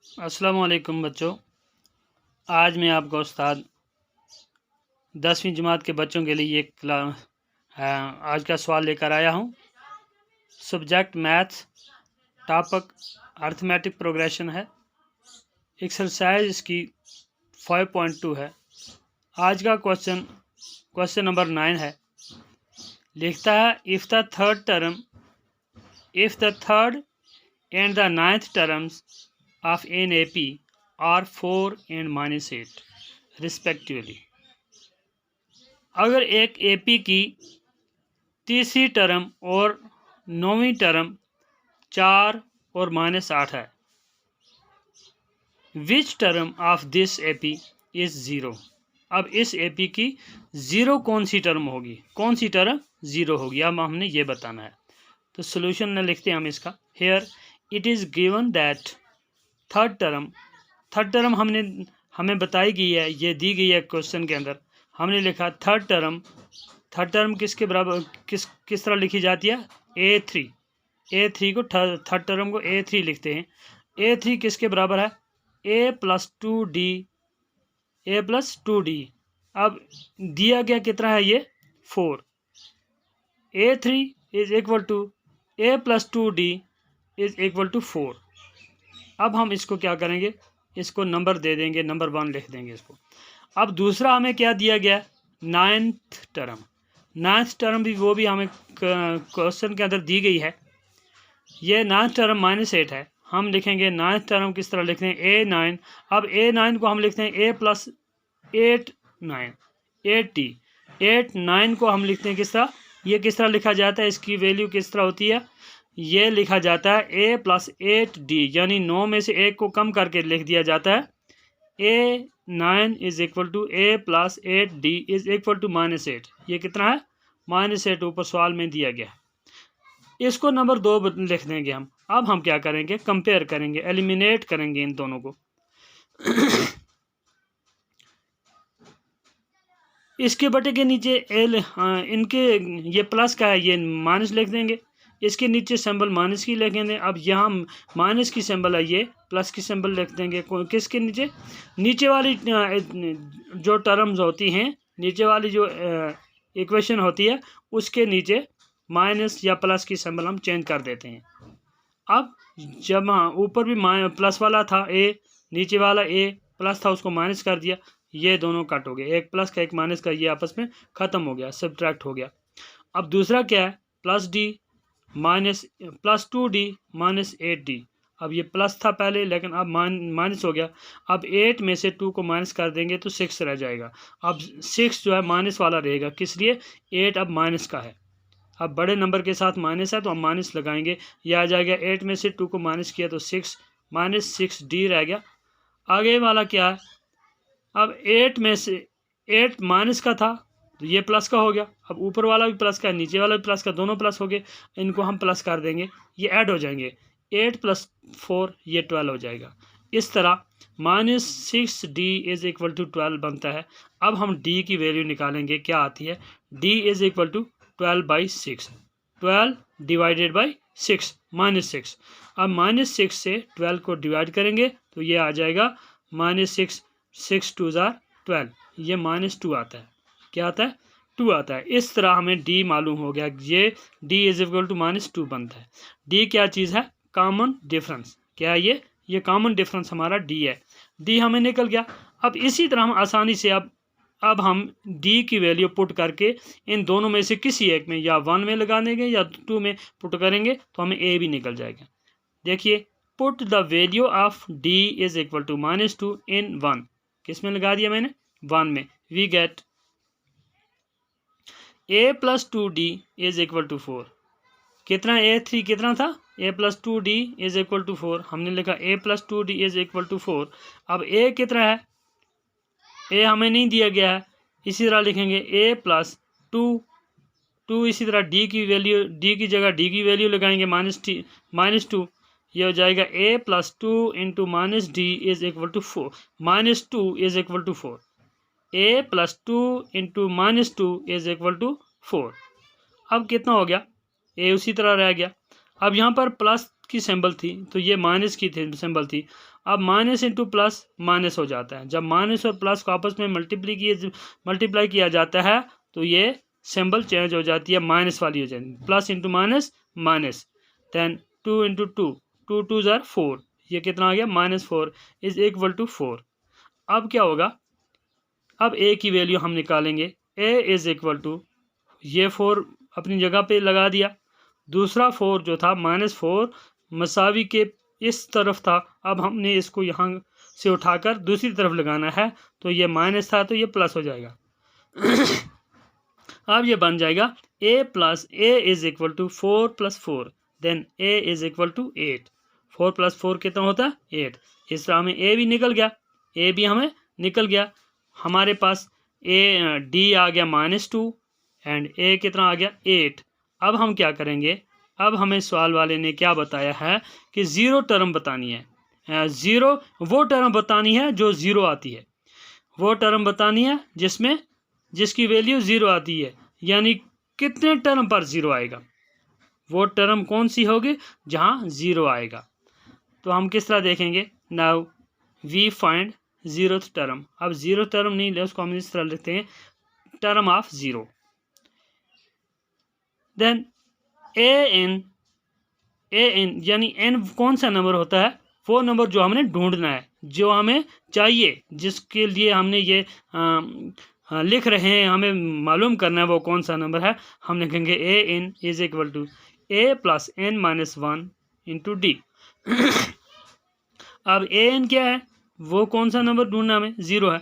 अस्सलामुअलैकुम बच्चों। आज मैं आपको उस्ताद 10वीं जमात के बच्चों के लिए आज का सवाल लेकर आया हूँ। Subject maths, topic arithmetic progression है। एक्सरसाइज इसकी 5.2 है। आज का क्वेश्चन नंबर 9 है। लिखता है if the third and the ninth terms of an AP are 4 and -8 respectively. अगर एक AP की तीसरी टर्म और 9वीं टर्म 4 और -8 है, which term of this AP is 0। अब इस AP की 0 कौन सी टर्म होगी, कौन सी टर्म 0 होगी, अब हमने ये बताना है। तो सोल्यूशन में लिखते हैं हम इसका। Here it is given that third term हमें बताई गई है, ये दी गई है क्वेश्चन के अंदर। हमने लिखा थर्ड टर्म किसके बराबर, किस तरह लिखी जाती है, A3 को थर्ड टर्म को A3 लिखते हैं। A3 किसके बराबर है, A प्लस टू डी। अब दिया गया कितना है, ये 4। A3 is equal to A plus 2D is equal to 4। अब हम इसको क्या करेंगे, इसको नंबर दे देंगे, नंबर 1 लिख देंगे इसको। अब दूसरा हमें क्या दिया गया, नाइन्थ टर्म भी वो भी हमें क्वेश्चन के अंदर दी गई है। ये नाइन्थ टर्म -8 है। हम लिखेंगे नाइन्थ टर्म किस तरह लिखते हैं, A9। अब A9 को हम लिखते हैं A प्लस 8 को हम लिखते हैं किस तरह, ये किस तरह लिखा जाता है, इसकी वैल्यू किस तरह होती है, ये लिखा जाता है A प्लस 8D, यानी 9 में से 1 को कम करके लिख दिया जाता है। A9 is equal to A plus 8D is equal to -8। ये कितना है, -8 ऊपर सवाल में दिया गया। इसको नंबर 2 लिख देंगे हम। अब हम क्या करेंगे, कंपेयर करेंगे, एलिमिनेट करेंगे इन दोनों को। इसके बटे के नीचे इनके ये प्लस का है, ये माइनस लिख देंगे। इसके नीचे सिंबल माइनस की लिखेंगे। अब यहाँ माइनस की सिंबल है, ये प्लस की सिंबल लिख देंगे। किसके नीचे वाली जो टर्म्स होती हैं, नीचे वाली जो इक्वेशन होती है, उसके नीचे माइनस या प्लस की सिंबल हम चेंज कर देते हैं। अब जब ऊपर भी प्लस वाला था A, नीचे वाला A प्लस था, उसको माइनस कर दिया, ये दोनों कट हो गए, एक प्लस का एक माइनस का, ये आपस में ख़त्म हो गया, सब्ट्रैक्ट हो गया। अब दूसरा क्या है, प्लस 2D माइनस 8D। अब ये प्लस था पहले, लेकिन अब माइनस हो गया। अब 8 में से 2 को माइनस कर देंगे तो 6 रह जाएगा। अब 6 जो है माइनस वाला रहेगा, किस लिए, 8 अब माइनस का है। अब बड़े नंबर के साथ माइनस है तो हम माइनस लगाएंगे, ये आ जाएगा 8 में से 2 को माइनस किया तो 6 -6D रह गया। आगे वाला क्या है, अब 8 में से 8 माइनस का था तो ये प्लस का हो गया। अब ऊपर वाला भी प्लस का, नीचे वाला भी प्लस का, दोनों प्लस हो गए। इनको हम प्लस कर देंगे, ये ऐड हो जाएंगे। 8 प्लस 4 ये 12 हो जाएगा। इस तरह -6D इज इक्वल टू 12 बनता है। अब हम D की वैल्यू निकालेंगे, क्या आती है, D is equal to 12/6, 12 divided by 6 -6। अब -6 से 12 को डिवाइड करेंगे तो ये आ जाएगा -6, 6 2 ज़ार 12, ये -2 आता है। क्या आता है, 2 आता है। इस तरह हमें D मालूम हो गया, ये D इज इक्वल टू -2 बनता है। D क्या चीज़ है, कॉमन डिफरेंस। क्या है ये कॉमन डिफरेंस हमारा D है। D हमें निकल गया। अब इसी तरह हम आसानी से अब हम D की वैल्यू पुट करके इन दोनों में से किसी एक में, या 1 में लगा देंगे या 2 में पुट करेंगे तो हमें A भी निकल जाएगा। देखिए, put the value of D is equal to -2 in 1, किस में लगा दिया मैंने, 1 में। We get A plus 2D is equal to 4। कितना, A3 कितना था, A plus 2D is equal to 4। हमने लिखा A plus 2D is equal to 4। अब A कितना है, A हमें नहीं दिया गया है, इसी तरह लिखेंगे A प्लस 2, इसी तरह D की वैल्यू, D की जगह D की वैल्यू लगाएंगे -2, ये हो जाएगा A plus 2 into -D is equal to 4, -2 is equal to 4। A plus 2 into -2 is equal to 4। अब कितना हो गया, A उसी तरह रह गया। अब यहाँ पर प्लस की सिंबल थी तो ये माइनस की सिंबल थी। अब माइनस इंटू प्लस माइनस हो जाता है। जब माइनस और प्लस को आपस में मल्टीप्लाई किया जाता है तो ये सिंबल चेंज हो जाती है, माइनस वाली हो जाती है। Plus into minus minus, then 2 into 2, 2 2 ज़ार 4, ये कितना आ गया -4 इज इक्वल टू 4। अब क्या होगा, अब ए की वैल्यू हम निकालेंगे। ए इज इक्वल टू, ये 4 अपनी जगह पे लगा दिया, दूसरा 4 जो था -4 मसावी के इस तरफ था, अब हमने इसको यहाँ से उठाकर दूसरी तरफ लगाना है, तो ये माइनस था तो ये प्लस हो जाएगा। अब ये बन जाएगा a plus a is equal to 4 plus 4, then a is equal to 8। 4 plus 4 कितना होता है 8। इस तरह हमें a भी निकल गया, a भी हमें निकल गया। हमारे पास d आ गया -2 एंड a कितना आ गया 8। अब हम क्या करेंगे, अब हमें सवाल वाले ने क्या बताया है कि ज़ीरो टर्म बतानी है। ज़ीरो वो टर्म बतानी है जो ज़ीरो आती है, वो टर्म बतानी है जिसकी वैल्यू ज़ीरो आती है, यानी कितने टर्म पर ज़ीरो आएगा, वो टर्म कौन सी होगी जहां ज़ीरो आएगा। तो हम किस तरह देखेंगे, now we find zeroth term. अब ज़ीरो टर्म नहीं ले, उसको हम इस तरह लिखते हैं term of zero. Then a n यानी एन कौन सा नंबर होता है, वो नंबर जो हमने ढूंढना है, जो हमें चाहिए, जिसके लिए हमने ये लिख रहे हैं, हमें मालूम करना है वो कौन सा नंबर है। हम लिखेंगे A N is equal to A plus N minus 1 into D. अब ए एन क्या है, वो कौन सा नंबर ढूंढना हमें, ज़ीरो है।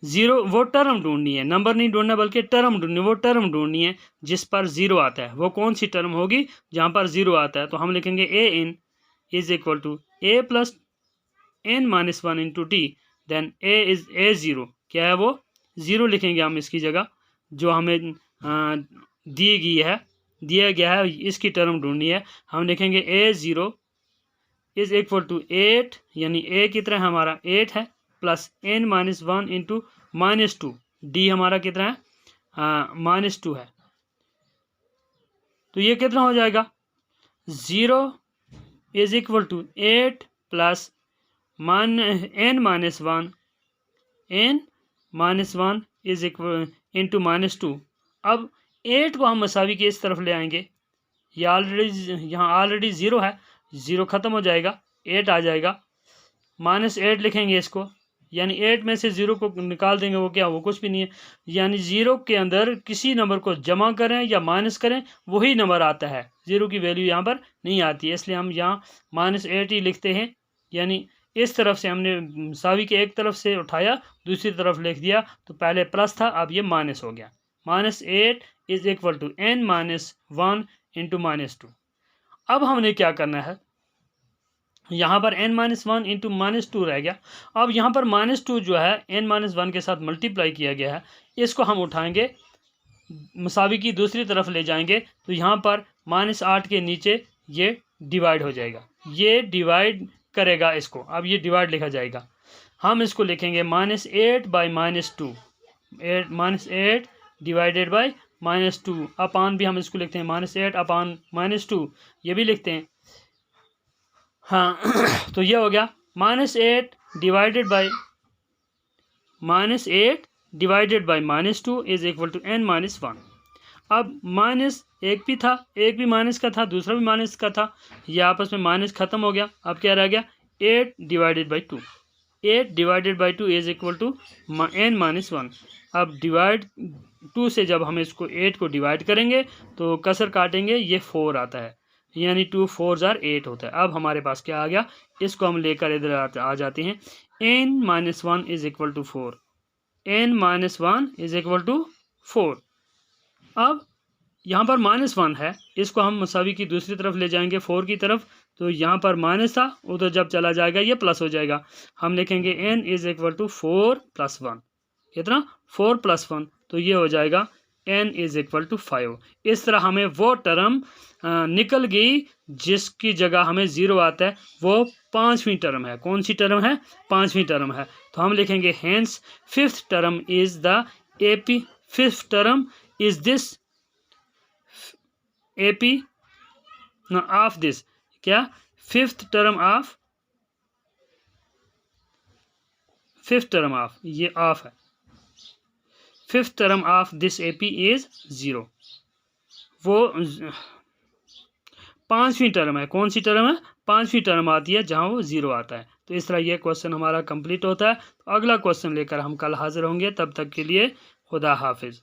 ज़ीरो वो टर्म ढूंढनी है, नंबर नहीं ढूंढना बल्कि टर्म ढूंढनी, वो टर्म ढूंढनी है जिस पर ज़ीरो आता है। वो कौन सी टर्म होगी जहाँ पर ज़ीरो आता है, तो हम लिखेंगे A N is equal to A plus N minus 1 into D, then A is A zero, क्या है वो ज़ीरो लिखेंगे हम इसकी जगह, जो हमें दिया गया है, इसकी टर्म ढूंढनी है। हम लिखेंगे a zero is equal to 8, यानी ए कितना है हमारा 8 है, plus N minus 1 into -2, d हमारा कितना है -2 है। तो ये कितना हो जाएगा, zero is equal to 8 plus N minus 1 is equal into -2। अब 8 को हम मसावी के इस तरफ ले आएंगे, ये यहाँ ऑलरेडी ज़ीरो है, ज़ीरो ख़त्म हो जाएगा, 8 आ जाएगा, -8 लिखेंगे इसको, यानी 8 में से ज़ीरो को निकाल देंगे, वो क्या, वो कुछ भी नहीं है। यानी ज़ीरो के अंदर किसी नंबर को जमा करें या माइनस करें वही नंबर आता है, ज़ीरो की वैल्यू यहाँ पर नहीं आती है, इसलिए हम यहाँ -8 ही लिखते हैं। यानी इस तरफ से हमने सावी के एक तरफ से उठाया, दूसरी तरफ लिख दिया, तो पहले प्लस था, अब ये माइनस हो गया। -8 is equal to n minus 1 into -2। अब हमने क्या करना है, यहाँ पर n माइनस 1 इंटू -2 रह गया। अब यहाँ पर -2 जो है n माइनस 1 के साथ मल्टीप्लाई किया गया है, इसको हम उठाएंगे, मसावी की दूसरी तरफ ले जाएंगे, तो यहाँ पर -8 के नीचे ये डिवाइड हो जाएगा, ये डिवाइड करेगा इसको, अब ये डिवाइड लिखा जाएगा। हम इसको लिखेंगे -8 बाई -2, -8 डिवाइडेड बाई -2, अपान भी हम इसको लिखते हैं -8 अपान -2, ये भी लिखते हैं। हाँ तो ये हो गया -8 divided by -2 is equal to n minus 1। अब माइनस एक भी था, एक भी माइनस का था, दूसरा भी माइनस का था, ये आपस में माइनस ख़त्म हो गया। अब क्या रह गया 8 divided by 2, 8 divided by 2 is equal to n minus 1। अब डिवाइड 2 से जब हम इसको 8 को डिवाइड करेंगे तो कसर काटेंगे, ये 4 आता है, यानी 2 4 ज़ार 8 होता है। अब हमारे पास क्या आ गया, इसको हम लेकर इधर आ जाते हैं, n minus 1 is equal to 4, n minus 1 is equal to 4। अब यहाँ पर -1 है, इसको हम मसावी की दूसरी तरफ ले जाएंगे 4 की तरफ, तो यहाँ पर माइनस था, उधर जब चला जाएगा ये प्लस हो जाएगा। हम लिखेंगे n is equal to 4 plus 1, कितना 4 प्लस 1, तो ये हो जाएगा n इज इक्वल टू 5। इस तरह हमें वो टर्म निकल गई जिसकी जगह हमें ज़ीरो आता है, वो 5वीं टर्म है। कौन सी टर्म है, 5वीं टर्म है। तो हम लिखेंगे hence 5th term is the AP, 5th term is this AP ना ऑफ दिस, क्या फिफ्थ टर्म ऑफ ये ऑफ है, fifth term of this AP is 0। वो पांचवी टर्म है, कौन सी टर्म है, पांचवी टर्म आती है जहां वो 0 आता है। तो इस तरह ये क्वेश्चन हमारा कंप्लीट होता है। तो अगला क्वेश्चन लेकर हम कल हाजिर होंगे, तब तक के लिए खुदा हाफिज।